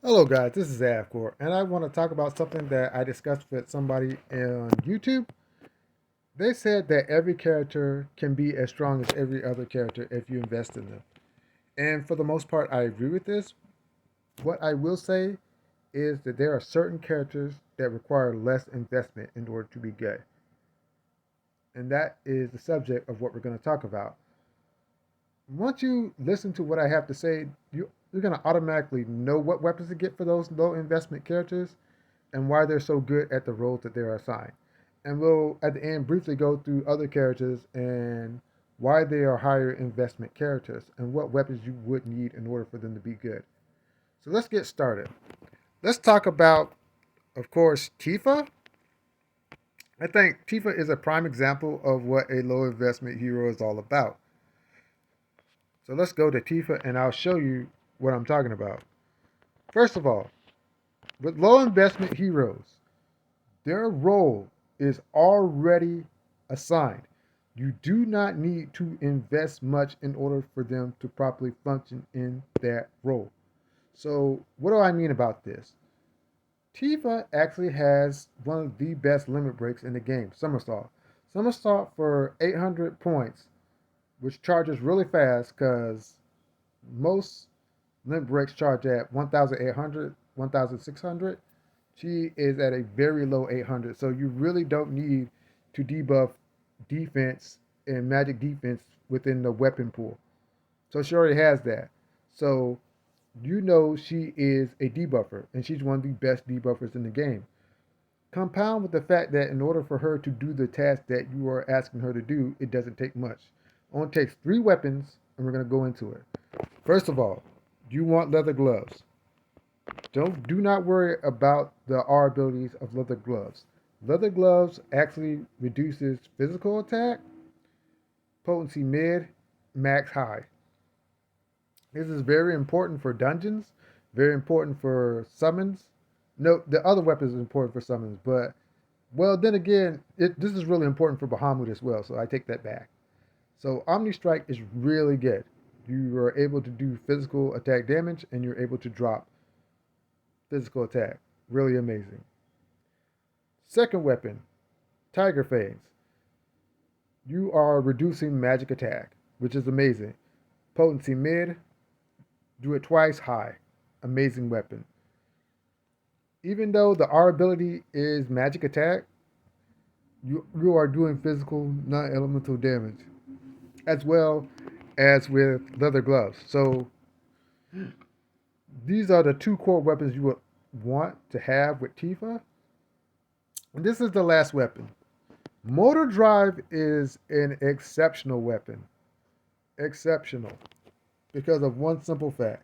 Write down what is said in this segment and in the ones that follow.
Hello guys, this is Avcoor, and I want to talk about something that I discussed with somebody on YouTube. They said that every character can be as strong as every other character if you invest in them. And for the most part, I agree with this. What I will say is that there are certain characters that require less investment in order to be good. And that is the subject of what we're going to talk about. Once you listen to what I have to say, you're going to automatically know what weapons to get for those low investment characters and why they're so good at the roles that they're assigned. And we'll, at the end, briefly go through other characters and why they are higher investment characters and what weapons you would need in order for them to be good. So let's get started. Let's talk about, of course, Tifa. I think Tifa is a prime example of what a low investment hero is all about. So let's go to Tifa and I'll show you what I'm talking about. First of all, with low investment heroes, their role is already assigned. You do not need to invest much in order for them to properly function in that role. So, what do I mean about this? Tifa actually has one of the best limit breaks in the game, Somersault. Somersault for 800 points, which charges really fast because most limit breaks charge at 1,800, 1,600. She is at a very low 800. So you really don't need to debuff defense and magic defense within the weapon pool. So she already has that. So you know she is a debuffer, and she's one of the best debuffers in the game. Compound with the fact that in order for her to do the task that you are asking her to do, it doesn't take much. It only takes three weapons, and we're going to go into it. First of all, you want leather gloves. Do not worry about the R abilities of leather gloves. Leather gloves actually reduces physical attack, potency mid, max high. This is very important for dungeons, very important for summons. No, the other weapons are important for summons, but well, then again, this is really important for Bahamut as well, so I take that back. So Omni Strike is really good. You are able to do physical attack damage, and you're able to drop physical attack. Really amazing. Second weapon, Tiger Fangs. You are reducing magic attack, which is amazing. Potency mid, do it twice high. Amazing weapon. Even though the R ability is magic attack, you are doing physical, non elemental damage, as well as with leather gloves. So these are the two core weapons you would want to have with Tifa. And this is the last weapon. Motor Drive is an exceptional weapon. Exceptional. Because of one simple fact.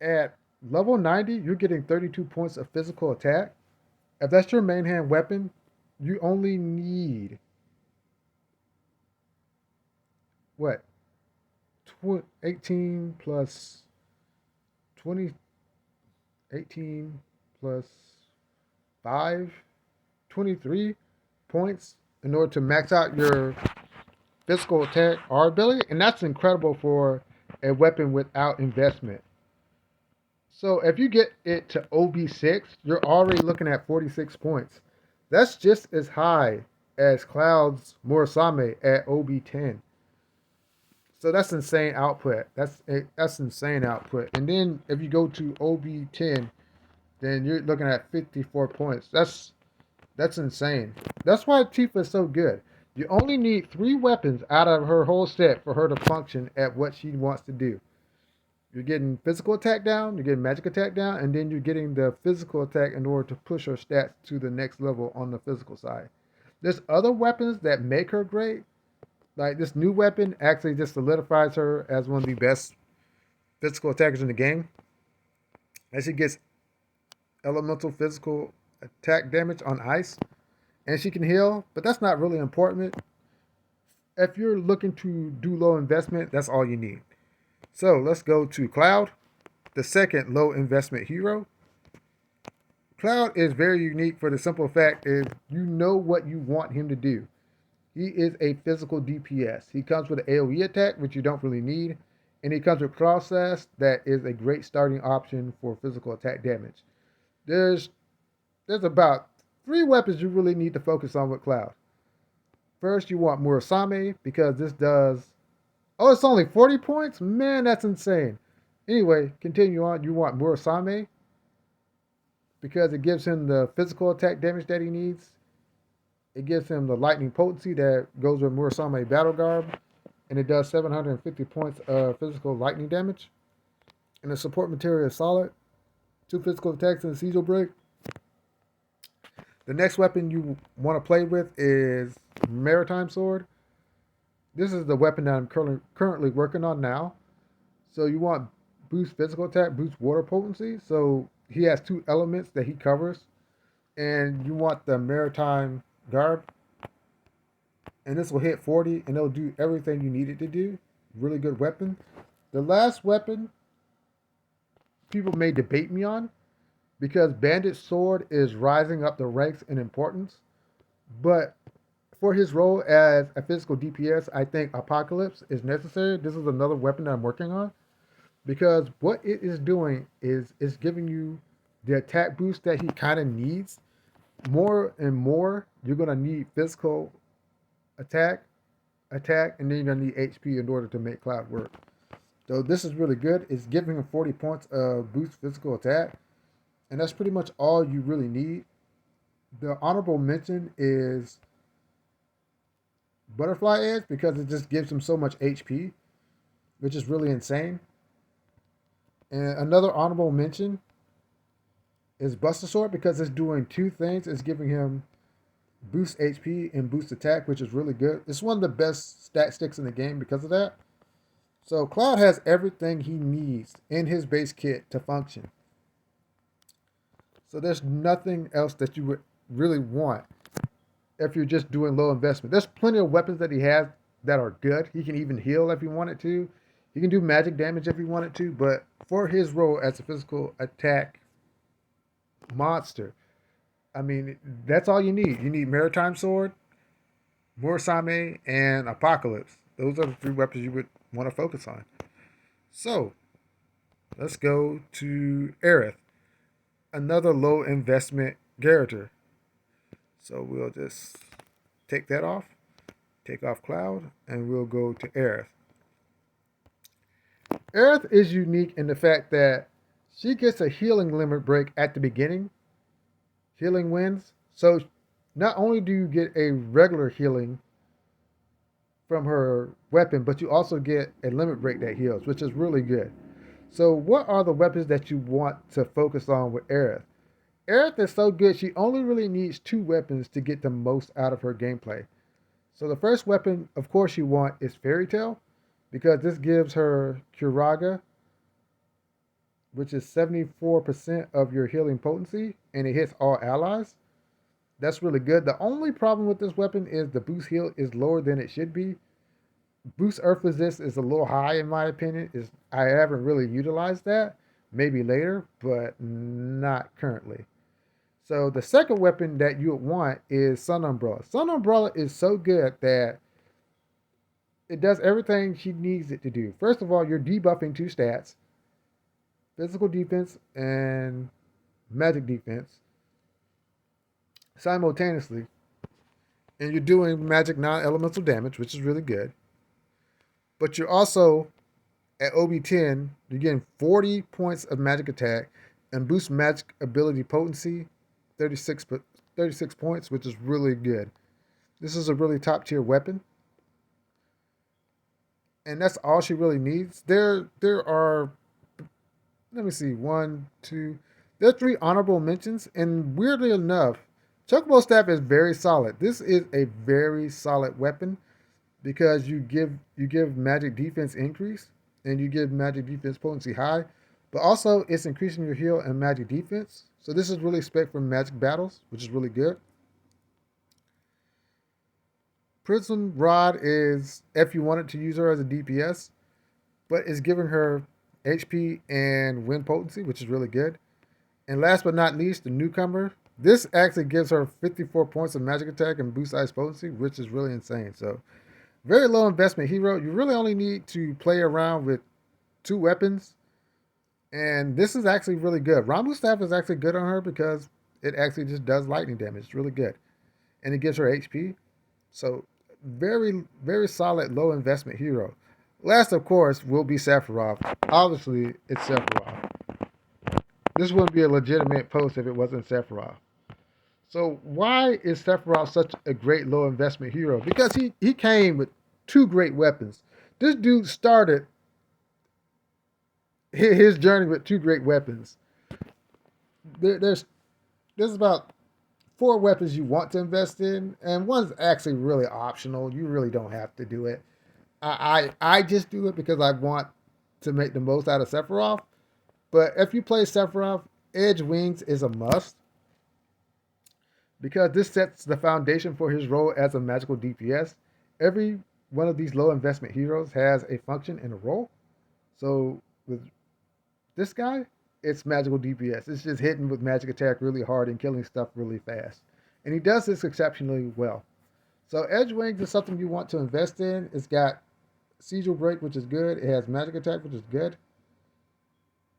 At level 90, you're getting 32 points of physical attack. If that's your main hand weapon, you only need what? 18 plus 20, 18 plus 5, 23 points in order to max out your physical attack R ability, and that's incredible for a weapon without investment. So if you get it to OB6, you're already looking at 46 points. That's just as high as Cloud's Murasame at OB10. So that's insane output. That's insane output. And then if you go to OB10, then you're looking at 54 points. That's insane. That's why Tifa is so good. You only need three weapons out of her whole set for her to function at what she wants to do. You're getting physical attack down, you're getting magic attack down, and then you're getting the physical attack in order to push her stats to the next level on the physical side. There's other weapons that make her great. Like this new weapon actually just solidifies her as one of the best physical attackers in the game. As she gets elemental physical attack damage on ice, and she can heal, but that's not really important. If you're looking to do low investment, that's all you need. So let's go to Cloud, the second low investment hero. Cloud is very unique for the simple fact is you know what you want him to do. He is a physical DPS. He comes with an AoE attack, which you don't really need, And he comes with Claw Sash that is a great starting option for physical attack damage. There's there's about 3 weapons you really need to focus on with Cloud. First, you want Murasame because this does. Oh, it's only 40 points? Man, that's insane. Anyway, continue on. You want Murasame because it gives him the physical attack damage that he needs. It gives him the lightning potency that goes with Murasame Battle Garb. And it does 750 points of physical lightning damage. And the support material is solid. 2 physical attacks and a Sigil break. The next weapon you want to play with is Maritime Sword. This is the weapon that I'm currently working on now. So you want boost physical attack, boost water potency. So he has 2 elements that he covers. And you want the Maritime Garb. And this will hit 40 and it'll do everything you need it to do. Really good weapon. The last weapon people may debate me on because Bandit Sword is rising up the ranks in importance. But for his role as a physical DPS, I think Apocalypse is necessary. This is another weapon that I'm working on because what it is doing is it's giving you the attack boost that he kind of needs. More and more, you're going to need physical attack, and then you're going to need HP in order to make Cloud work. So this is really good. It's giving him 40 points of boost physical attack. And that's pretty much all you really need. The honorable mention is Butterfly Edge because it just gives him so much HP, which is really insane. And another honorable mention is Buster Sword because it's doing 2 things. It's giving him boost HP and boost attack, which is really good. It's one of the best stat sticks in the game because of that. So Cloud has everything he needs in his base kit to function. So there's nothing else that you would really want if you're just doing low investment. There's plenty of weapons that he has that are good. He can even heal if he wanted to. He can do magic damage if he wanted to. But for his role as a physical attack monster, I mean, that's all you need. You need Maritime Sword, Murasame, and Apocalypse. Those are the 3 weapons you would want to focus on. So, let's go to Aerith, another low investment character. So we'll just take that off, take off Cloud, and we'll go to Aerith. Aerith is unique in the fact that she gets a healing limit break at the beginning. Healing wins. So not only do you get a regular healing from her weapon, but you also get a limit break that heals, which is really good. So what are the weapons that you want to focus on with Aerith? Aerith is so good, she only really needs 2 weapons to get the most out of her gameplay. So the first weapon, of course, you want is Fairy Tail, because this gives her Curaga, which is 74% of your healing potency, and it hits all allies. That's really good. The only problem with this weapon is the boost heal is lower than it should be. Boost Earth Resist is a little high in my opinion. I haven't really utilized that. Maybe later, but not currently. So the second weapon that you would want is Sun Umbrella. Sun Umbrella is so good that it does everything she needs it to do. First of all, you're debuffing 2 stats, physical defense and magic defense, simultaneously. And you're doing magic non-elemental damage, which is really good. But you're also, at OB10, you're getting 40 points of magic attack and boost magic ability potency, 36 points, which is really good. This is a really top tier weapon. And that's all she really needs. There are, let me see, 1, 2, there are 3 honorable mentions. And weirdly enough, Chocobo Staff is very solid. This is a very solid weapon because you give magic defense increase and you give magic defense potency high, but also it's increasing your heal and magic defense. So this is really spec for magic battles, which is really good. Prism Rod is if you wanted to use her as a DPS, but it's giving her HP and wind potency, which is really good. And last but not least, the newcomer. This actually gives her 54 points of magic attack and boost ice potency, which is really insane. So very low investment hero. You really only need to play around with 2 weapons, and this is actually really good. Ramu's staff is actually good on her because it actually just does lightning damage. It's really good, and it gives her HP. So very, very solid low investment hero. Last, of course, will be Sephiroth. Obviously, it's Sephiroth. This wouldn't be a legitimate post if it wasn't Sephiroth. So why is Sephiroth such a great low investment hero? Because he came with 2 great weapons. This dude started his journey with 2 great weapons. There's about 4 weapons you want to invest in, and one's actually really optional. You really don't have to do it. I just do it because I want to make the most out of Sephiroth. But if you play Sephiroth, Edge Wings is a must because this sets the foundation for his role as a magical DPS. Every one of these low investment heroes has a function and a role. So with this guy, it's magical DPS. It's just hitting with magic attack really hard and killing stuff really fast. And he does this exceptionally well. So Edge Wings is something you want to invest in. It's got Sigil Break, which is good. It has magic attack, which is good.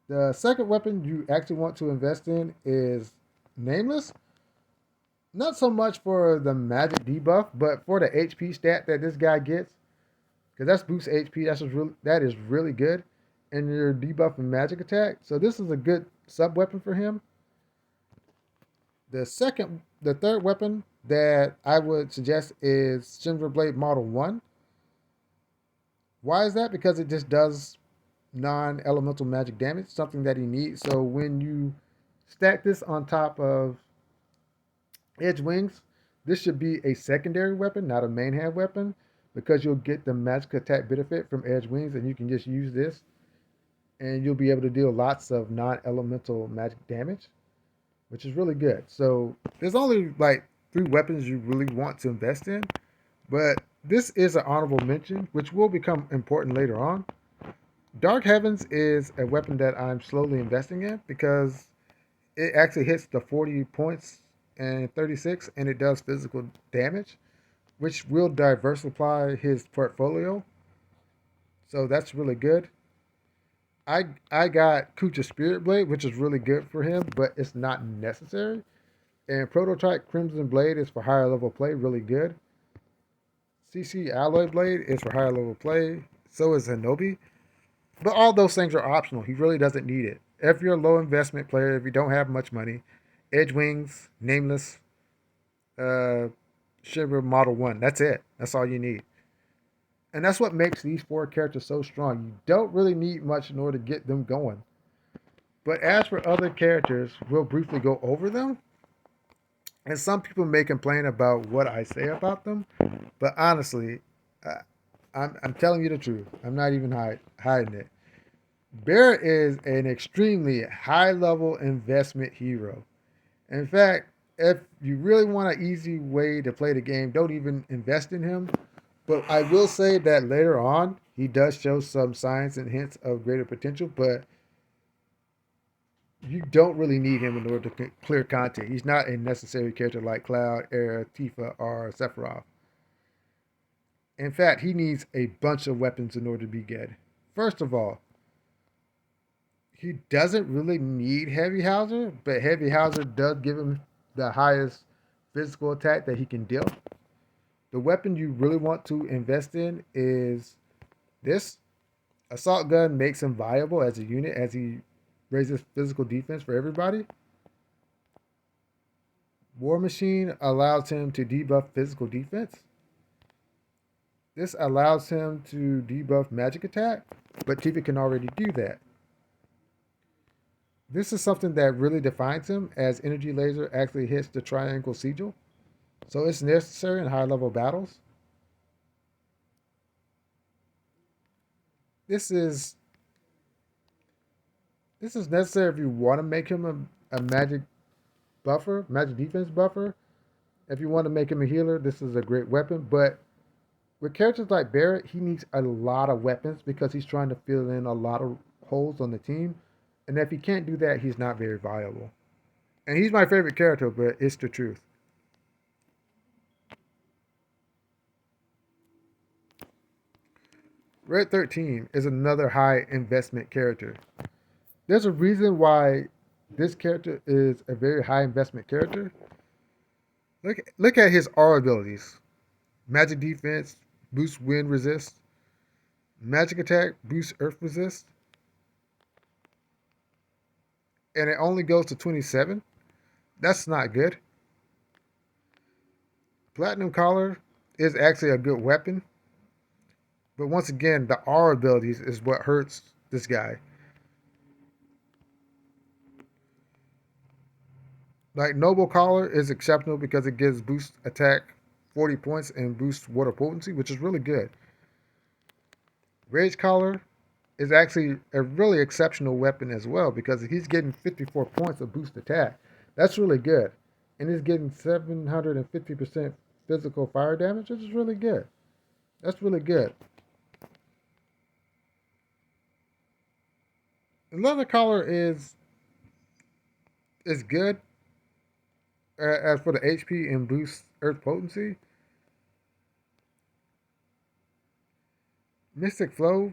The second weapon you actually want to invest in is Nameless. Not so much for the magic debuff, but for the HP stat that this guy gets. Because that's boost HP. That is really good. And your debuff and magic attack. So this is a good sub weapon for him. The third weapon that I would suggest is Shinra Blade Model 1. Why is that? Because it just does non-elemental magic damage, something that he needs. So when you stack this on top of Edge Wings, this should be a secondary weapon, not a main hand weapon, because you'll get the magic attack benefit from Edge Wings, and you can just use this, and you'll be able to deal lots of non-elemental magic damage, which is really good. So there's only like 3 weapons you really want to invest in, but this is an honorable mention, which will become important later on. Dark Heavens is a weapon that I'm slowly investing in because it actually hits the 40 points and 36, and it does physical damage, which will diversify his portfolio. So that's really good. I got Kucha Spirit Blade, which is really good for him, but it's not necessary. And Prototype Crimson Blade is for higher level play, really good. CC Alloy Blade is for higher level play. So is Hinobi. But all those things are optional. He really doesn't need it. If you're a low investment player, if you don't have much money, Edge Wings, Nameless, Shiver Model 1. That's it. That's all you need. And that's what makes these 4 characters so strong. You don't really need much in order to get them going. But as for other characters, we'll briefly go over them. And some people may complain about what I say about them. But honestly, I'm telling you the truth. I'm not even hiding it. Barrett is an extremely high-level investment hero. In fact, if you really want an easy way to play the game, don't even invest in him. But I will say that later on, he does show some signs and hints of greater potential, but you don't really need him in order to clear content. He's not a necessary character like Cloud, Aerith, Tifa, or Sephiroth. In fact, he needs a bunch of weapons in order to be good. First of all, he doesn't really need Heavy Hauser, but Heavy Hauser does give him the highest physical attack that he can deal. The weapon you really want to invest in is this. Assault Gun makes him viable as a unit as he raises physical defense for everybody. War Machine allows him to debuff physical defense. This allows him to debuff magic attack, but Tifa can already do that. This is something that really defines him, as Energy Laser actually hits the Triangle Sigil. So it's necessary in high level battles. This is necessary if you want to make him a magic buffer, magic defense buffer. If you want to make him a healer, this is a great weapon. But with characters like Barrett, he needs a lot of weapons because he's trying to fill in a lot of holes on the team. And if he can't do that, he's not very viable. And he's my favorite character, but it's the truth. Red 13 is another high investment character. There's a reason why this character is a very high investment character. Look at his R abilities. Magic defense, boost wind resist. Magic attack, boost earth resist. And it only goes to 27. That's not good. Platinum collar is actually a good weapon. But once again, the R abilities is what hurts this guy. Like Noble Collar is exceptional because it gives boost attack 40 points and boosts water potency, which is really good. Rage Collar is actually a really exceptional weapon as well because he's getting 54 points of boost attack. That's really good. And he's getting 750% physical fire damage, which is really good. That's really good. And Leather Collar is good as for the HP and boost earth potency. Mystic Flow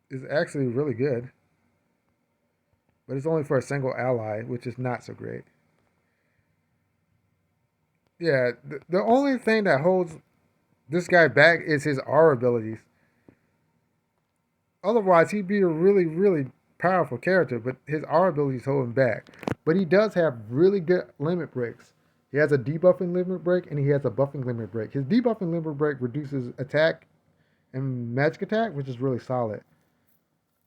is actually really good, but it's only for a single ally, which is not so great. Yeah, the only thing that holds this guy back is his R abilities. Otherwise, he'd be a really, really powerful character, but his R abilities hold him back. But he does have really good limit breaks. He has a debuffing limit break and he has a buffing limit break. His debuffing limit break reduces attack and magic attack, which is really solid.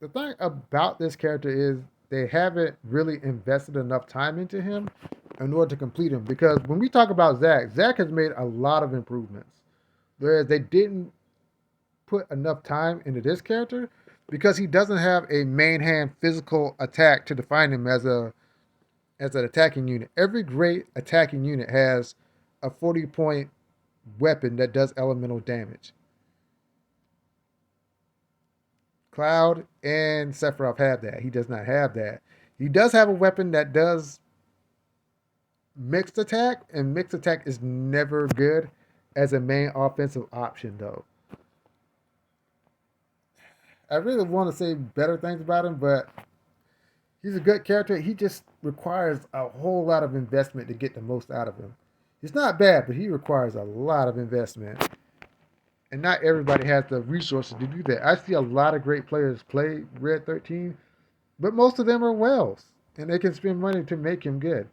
The thing about this character is they haven't really invested enough time into him in order to complete him. Because when we talk about Zack, Zack has made a lot of improvements. Whereas they didn't put enough time into this character because he doesn't have a main hand physical attack to define him as an attacking unit. Every great attacking unit has a 40-point weapon that does elemental damage. Cloud and Sephiroth have that. He does not have that. He does have a weapon that does mixed attack, and mixed attack is never good as a main offensive option, though. I really want to say better things about him, but he's a good character. He just requires a whole lot of investment to get the most out of him. He's not bad, but he requires a lot of investment. And not everybody has the resources to do that. I see a lot of great players play Red 13, but most of them are whales, and they can spend money to make him good.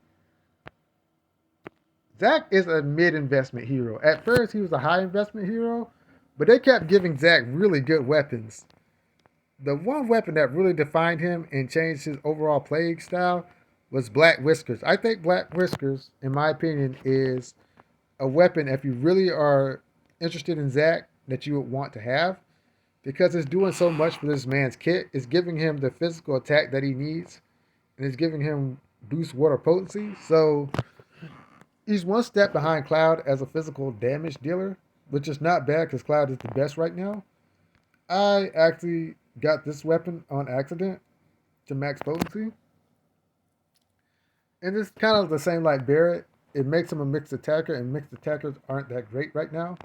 Zack is a mid-investment hero. At first, he was a high-investment hero, but they kept giving Zack really good weapons. The one weapon that really defined him and changed his overall playing style was Black Whiskers. I think Black Whiskers, in my opinion, is a weapon if you really are interested in Zack that you would want to have because it's doing so much for this man's kit. It's giving him the physical attack that he needs and it's giving him boost water potency. So he's one step behind Cloud as a physical damage dealer, which is not bad because Cloud is the best right now. I actually got this weapon on accident to max potency. And it's kind of the same like Barrett. It makes him a mixed attacker, and mixed attackers aren't that great right now.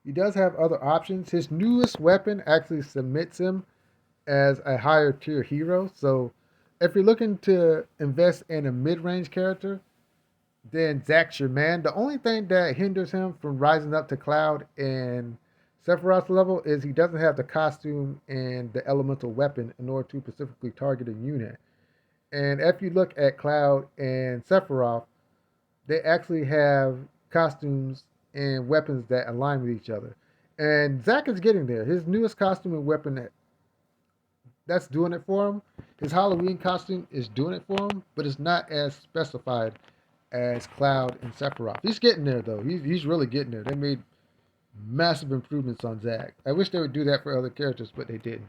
He does have other options. His newest weapon actually submits him as a higher tier hero. So if you're looking to invest in a mid-range character, then Zack's your man. The only thing that hinders him from rising up to Cloud and Sephiroth's level is he doesn't have the costume and the elemental weapon in order to specifically target a unit. And if you look at Cloud and Sephiroth, they actually have costumes and weapons that align with each other. And Zack is getting there. His newest costume and weapon that's doing it for him. His Halloween costume is doing it for him, but it's not as specified as Cloud and Sephiroth. He's getting there though. He's really getting there. They made massive improvements on Zack. I wish they would do that for other characters, but they didn't.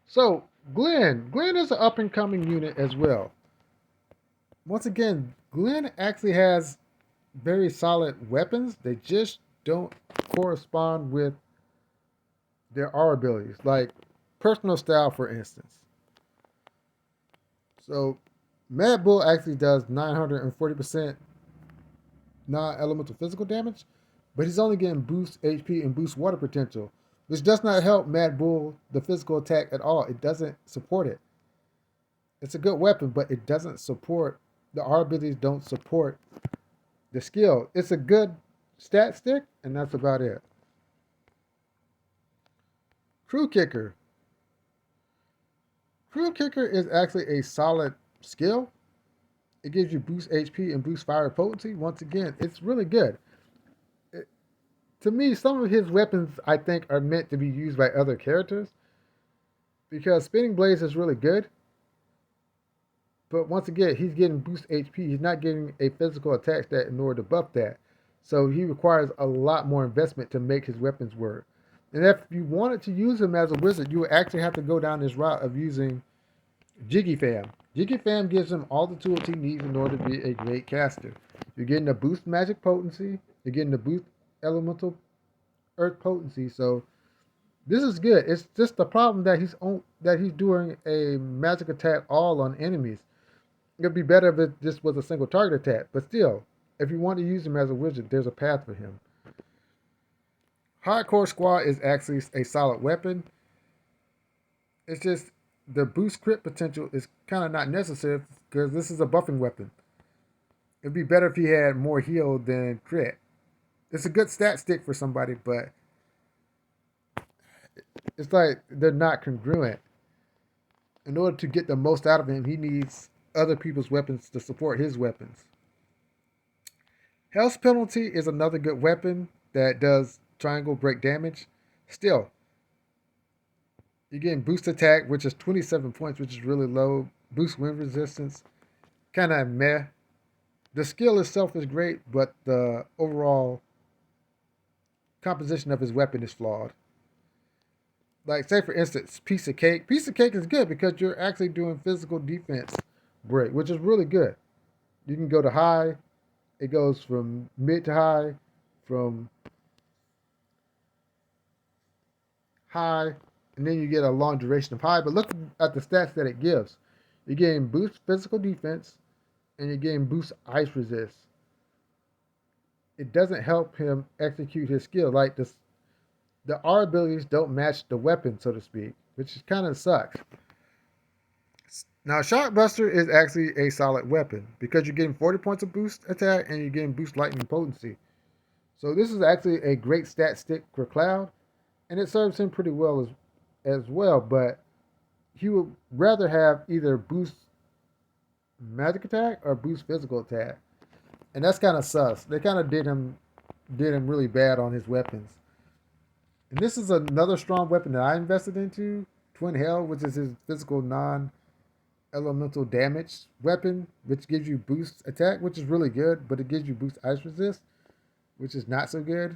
So Glenn is an up and coming unit as well. Once again, Glenn actually has very solid weapons. They just don't correspond with their R abilities, like personal style, for instance. So Mad Bull actually does 940% non-elemental physical damage, but he's only getting boost HP and boost water potential, which does not help Mad Bull the physical attack at all. It doesn't support it. It's a good weapon, but it doesn't support the R abilities. Don't support the skill. It's a good stat stick, and that's about it. Crew Kicker. Crew Kicker is actually a solid skill. It gives you boost HP and boost fire potency. Once again, it's really good. To me, some of his weapons I think are meant to be used by other characters because Spinning Blaze is really good. But once again, he's getting boost HP. He's not getting a physical attack stat in order to buff that. So he requires a lot more investment to make his weapons work. And if you wanted to use him as a wizard, you would actually have to go down this route of using Jiggy Fam. Jiggy Fam gives him all the tools he needs in order to be a great caster. You're getting the boost magic potency. You're getting the boost elemental earth potency. So this is good. It's just the problem that he's doing a magic attack all on enemies. It'd be better if it just was a single target attack. But still, if you want to use him as a wizard, there's a path for him. Hardcore Squad is actually a solid weapon. It's just the boost crit potential is kind of not necessary because this is a buffing weapon. It'd be better if he had more heal than crit. It's a good stat stick for somebody, but it's like they're not congruent. In order to get the most out of him, he needs other people's weapons to support his weapons. Health Penalty is another good weapon that does triangle break damage. Still, you're getting boost attack, which is 27 points, which is really low. Boost wind resistance, kind of meh. The skill itself is great, but the overall composition of his weapon is flawed. Like, say for instance, Piece of Cake. Piece of Cake is good because you're actually doing physical defense break, which is really good. You can go to high. It goes from mid to high, from high, and then you get a long duration of high. But look at the stats that it gives. You're getting boost physical defense, and you're getting boost ice resist. It doesn't help him execute his skill. Like this, the R abilities don't match the weapon, so to speak, which kind of sucks. Now, Shockbuster is actually a solid weapon because you're getting 40 points of boost attack and you're getting boost lightning potency. So this is actually a great stat stick for Cloud, and it serves him pretty well as well, but he would rather have either boost magic attack or boost physical attack. And that's kind of sus. They kind of did him really bad on his weapons. And this is another strong weapon that I invested into, Twin Hell, which is his physical non-elemental damage weapon, which gives you boost attack, which is really good, but it gives you boost ice resist, which is not so good.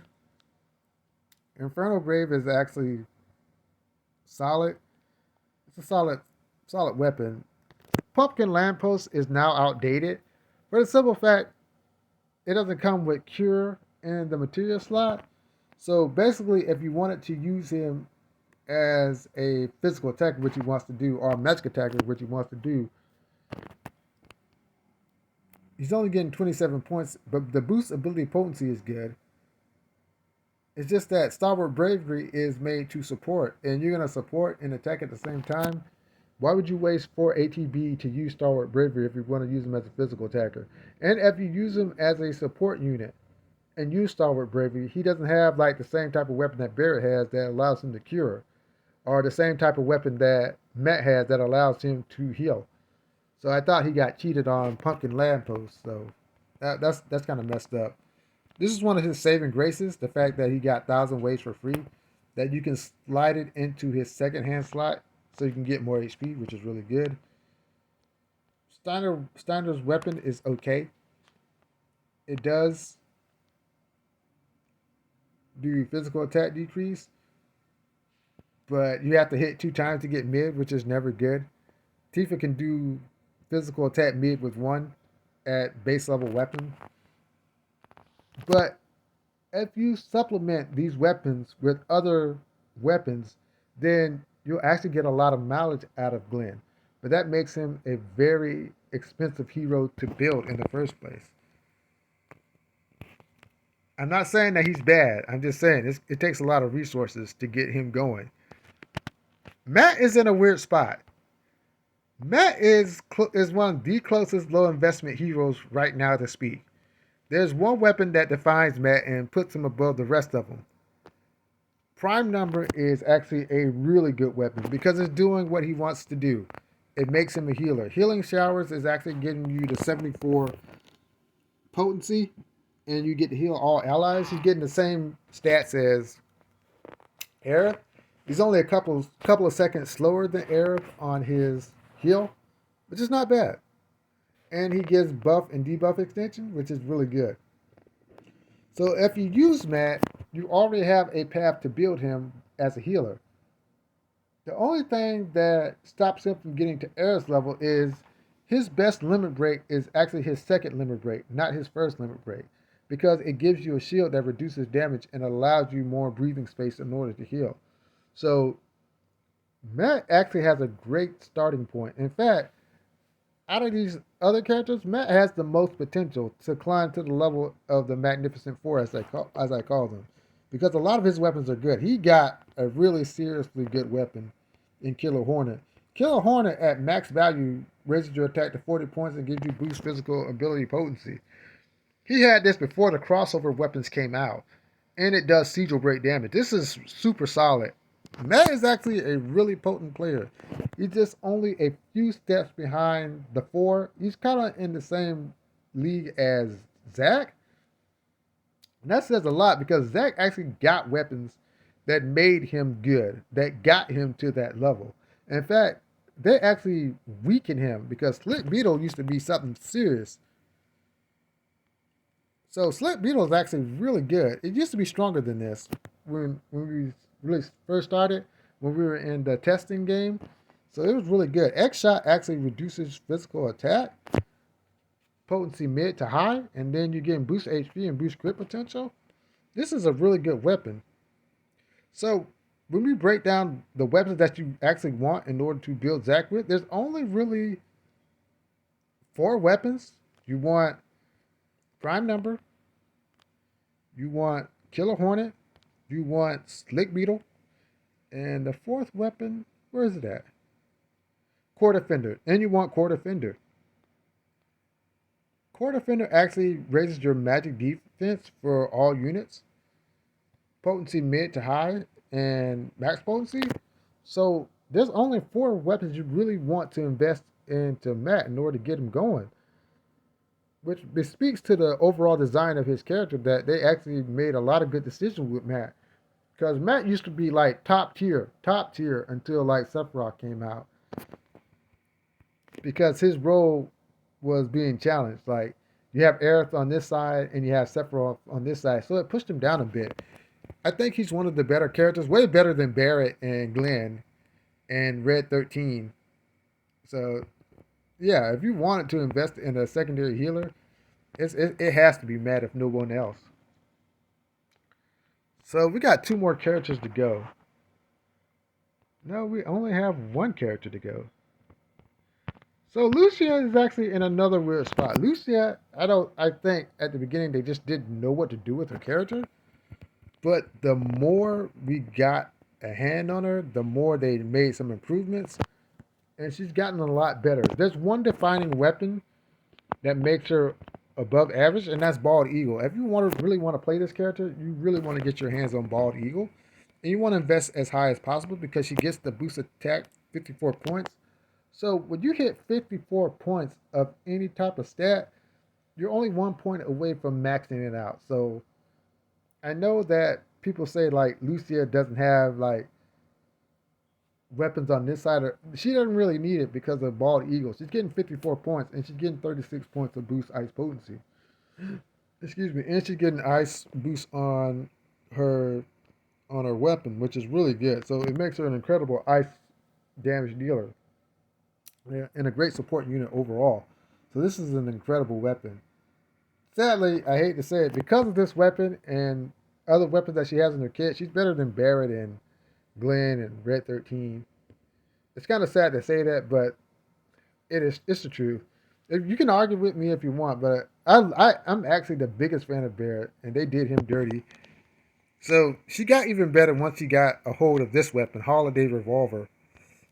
Infernal Brave is actually solid. It's a solid weapon. Pumpkin Lamppost is now outdated for the simple fact it doesn't come with Cure in the material slot. So basically, if you wanted to use him as a physical attacker, which he wants to do, or a magic attacker, which he wants to do, he's only getting 27 points, but the boost ability potency is good. It's just that Stalwart Bravery is made to support, and you're going to support and attack at the same time. Why would you waste 4 ATB to use Stalwart Bravery if you want to use him as a physical attacker? And if you use him as a support unit and use Stalwart Bravery, he doesn't have like the same type of weapon that Barrett has that allows him to cure, or the same type of weapon that Matt has that allows him to heal. So I thought he got cheated on Pumpkin Lamppost, so that's kind of messed up. This is one of his saving graces, the fact that he got 1,000 waves for free, that you can slide it into his second hand slot so you can get more HP, which is really good. Steiner's weapon is okay. It does do physical attack decrease, but you have to hit 2 times to get mid, which is never good. Tifa can do physical attack mid with 1 at base level weapon. But if you supplement these weapons with other weapons, then you'll actually get a lot of mileage out of Glenn. But that makes him a very expensive hero to build in the first place. I'm not saying that he's bad. I'm just saying it takes a lot of resources to get him going. Matt is in a weird spot. Matt is one of the closest low investment heroes right now to speak. There's one weapon that defines Matt and puts him above the rest of them. Prime number is actually a really good weapon because it's doing what he wants to do. It makes him a healer. Healing showers is actually getting you to 74 potency, and you get to heal all allies. He's getting the same stats as Aerith. He's only a couple of seconds slower than Aerith on his heal, which is not bad. And he gives buff and debuff extension, which is really good. So if you use Matt, you already have a path to build him as a healer. The only thing that stops him from getting to Aerith's level is his best limit break is actually his second limit break, not his first limit break, because it gives you a shield that reduces damage and allows you more breathing space in order to heal. So Matt actually has a great starting point. In fact, out of these other characters, Matt has the most potential to climb to the level of the Magnificent Four, as I call them, because a lot of his weapons are good. He got a really seriously good weapon in Killer Hornet. Killer Hornet at max value raises your attack to 40 points and gives you boost physical ability potency. He had this before the crossover weapons came out, and it does sigil break damage. This is super solid. Matt is actually a really potent player. He's just only a few steps behind the four. He's kind of in the same league as Zack. And that says a lot because Zack actually got weapons that made him good, that got him to that level. In fact, they actually weakened him because Slick Beetle used to be something serious. So Slick Beetle is actually really good. It used to be stronger than this when we really first started, when we were in the testing game. So it was really good. X-Shot actually reduces physical attack, potency mid to high, and then you're getting boost HP and boost crit potential. This is a really good weapon. So when we break down the weapons that you actually want in order to build Zack with, there's only really 4 weapons. You want Prime Number, you want Killer Hornet, you want Slick Beetle, and the 4th weapon, where is it at? Core Defender, and you want Core Defender. Core Defender actually raises your magic defense for all units, potency mid to high, and max potency. So there's only 4 weapons you really want to invest into Matt in order to get him going, which speaks to the overall design of his character, that they actually made a lot of good decisions with Matt. Because Matt used to be like top tier until like Sephiroth came out. Because his role was being challenged. Like, you have Aerith on this side and you have Sephiroth on this side. So it pushed him down a bit. I think he's one of the better characters, way better than Barrett and Glenn and Red 13. So, yeah, if you wanted to invest in a secondary healer, it has to be Matt if no one else. So we got 2 more characters to go. No, we only have 1 character to go. So Lucia is actually in another weird spot. Lucia, I think at the beginning they just didn't know what to do with her character. But the more we got a hand on her, the more they made some improvements. And she's gotten a lot better. There's one defining weapon that makes her above average, and that's Bald Eagle. If you really want to play this character, you really want to get your hands on Bald Eagle. And you want to invest as high as possible because she gets the boost attack 54 points. So when you hit 54 points of any type of stat, you're only 1 point away from maxing it out. So I know that people say like Lucia doesn't have like weapons on this side. She doesn't really need it because of Bald Eagle. She's getting 54 points and she's getting 36 points of boost ice potency. Excuse me. And she's getting ice boost on her weapon, which is really good. So it makes her an incredible ice damage dealer. Yeah, and a great support unit overall. So this is an incredible weapon. Sadly, I hate to say it, because of this weapon and other weapons that she has in her kit, she's better than Barrett and Glenn and Red 13. It's kind of sad to say that, but it's the truth. If you can argue with me if you want, but I'm actually the biggest fan of Barrett, and they did him dirty. So she got even better once she got a hold of this weapon, Holiday Revolver.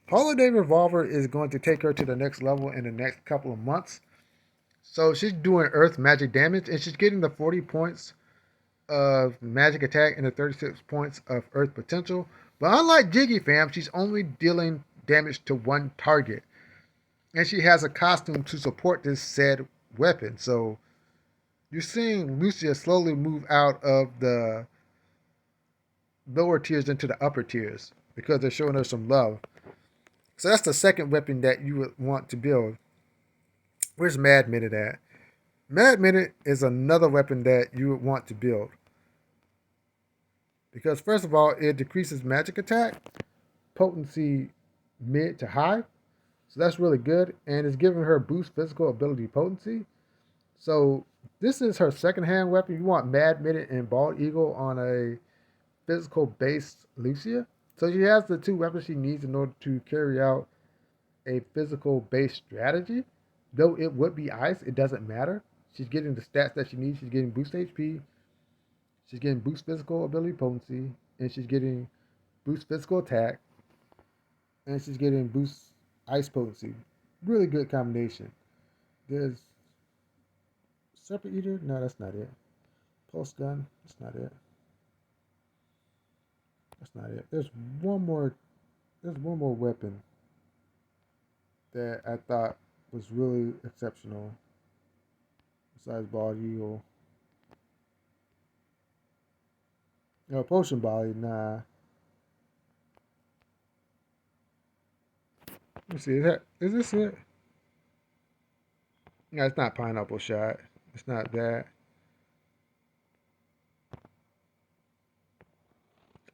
Holiday Revolver is going to take her to the next level in the next couple of months. So she's doing earth magic damage, and she's getting the 40 points of magic attack and the 36 points of earth potential. But unlike Jiggy Fam, she's only dealing damage to one target. And she has a costume to support this said weapon. So you're seeing Lucia slowly move out of the lower tiers into the upper tiers because they're showing her some love. So that's the second weapon that you would want to build. Where's Mad Minute at? Mad Minute is another weapon that you would want to build. Because first of all, it decreases magic attack, potency mid to high. So that's really good. And it's giving her boost physical ability potency. So this is her second hand weapon. You want Mad Minute and Bald Eagle on a physical based Lucia. So she has the two weapons she needs in order to carry out a physical based strategy. Though it would be ice, it doesn't matter. She's getting the stats that she needs. She's getting boost HP. She's getting boost physical ability potency. And she's getting boost physical attack. And she's getting boost ice potency. Really good combination. There's Separate Eater? No, that's not it. Pulse Gun? That's not it. That's not it. There's one more weapon that I thought was really exceptional besides Bald Eagle. No, Potion Volley, nah. Let's see, is this it? No, it's not Pineapple Shot. It's not that.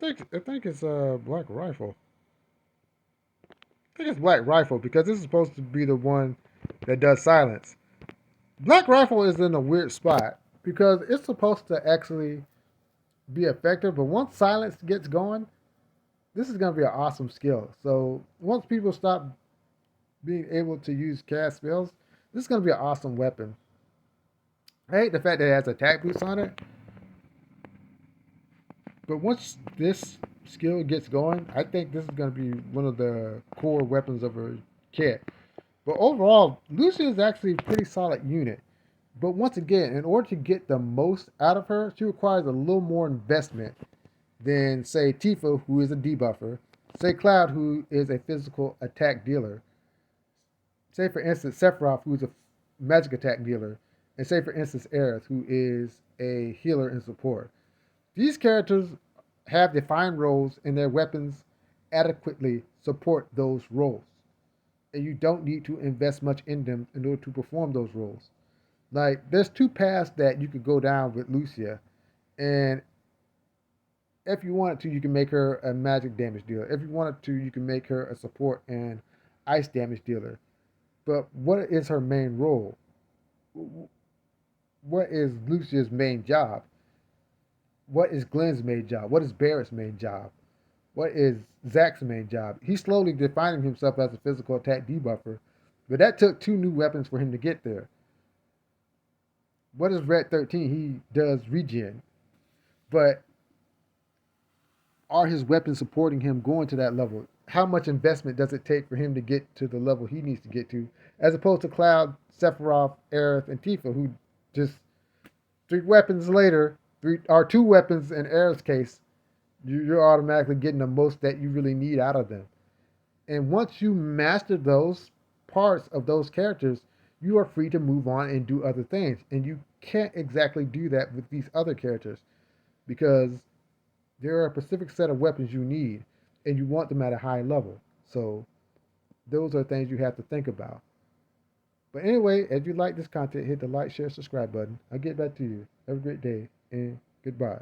I think it's Black Rifle. I think it's Black Rifle because this is supposed to be the one that does silence. Black Rifle is in a weird spot because it's supposed to actually be effective, but once silence gets going, this is going to be an awesome skill. So once people stop being able to use cast spells, this is going to be an awesome weapon. I hate the fact that it has attack boost on it, but once this skill gets going, I think this is going to be one of the core weapons of her kit. But overall, Lucia is actually a pretty solid unit. But once again, in order to get the most out of her, she requires a little more investment than, say, Tifa, who is a debuffer, say, Cloud, who is a physical attack dealer, say, for instance, Sephiroth, who is a magic attack dealer, and say, for instance, Aerith, who is a healer and support. These characters have defined roles, and their weapons adequately support those roles. And you don't need to invest much in them in order to perform those roles. Like, there's two paths that you could go down with Lucia, and if you wanted to, you can make her a magic damage dealer. If you wanted to, you can make her a support and ice damage dealer. But what is her main role? What is Lucia's main job? What is Glenn's main job? What is Barrett's main job? What is Zack's main job? He's slowly defining himself as a physical attack debuffer, but that took two new weapons for him to get there. What is Red 13? He does regen, but are his weapons supporting him going to that level? How much investment does it take for him to get to the level he needs to get to, as opposed to Cloud, Sephiroth, Aerith, and Tifa, who just three weapons later, two weapons in Aerith's case, you're automatically getting the most that you really need out of them. And once you master those parts of those characters, you are free to move on and do other things. And you can't exactly do that with these other characters because there are a specific set of weapons you need and you want them at a high level. So those are things you have to think about. But anyway, if you like this content, hit the like, share, subscribe button. I'll get back to you. Have a great day and goodbye.